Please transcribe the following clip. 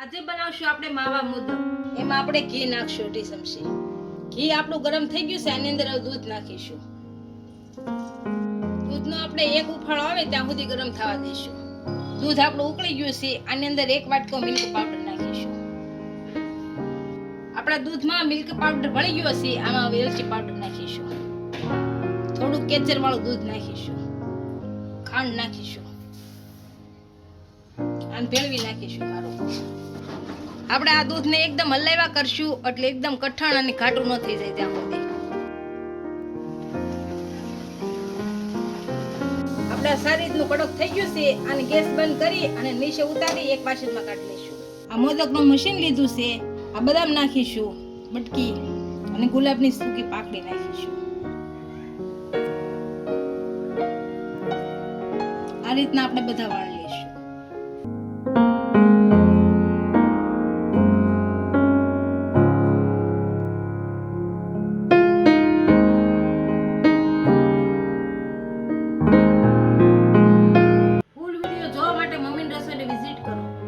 આજે બનાવશું આપણે માવા મોદક. એમાં આપણે ઘી નાખશું અઢી ચમચી. ઘી આપણું ગરમ થઈ ગયું છે, આની અંદર દૂધ નાખીશું. દૂધનો આપણે એક ઉફાળો આવે ત્યાં સુધી ગરમ થવા દઈશું. દૂધ આપણું ઉકળી ગયું છે, આની અંદર એક વાટકો મિલ્ક પાવડર નાખીશું. આપણા દૂધમાં મિલ્ક પાવડર ભળી ગયો છે, આમાં એલચી પાવડર નાખીશું. થોડું કેસર વાળું દૂધ નાખીશું. ખાંડ નાખીશું. અને ભેળવી નાખીશું. સારું, આપણે આ દૂધને એકદમ હલાવ્યા કરશું એટલે એકદમ કઠણ અને ઘાટું ન થઈ જાય ત્યાં સુધી. આપણે સારી રીતનું કડક થઈ ગયું છે, અને ગેસ બંધ કરી અને નીચે ઉતારી એક વાસણમાં કાઢી લઈશું. આ મોદકનું મશીન લીધું છે. આ બદામ નાખીશું, મટકી અને ગુલાબની સૂકી પાકડી નાખીશું. આ રીતના આપણે બધા વાળી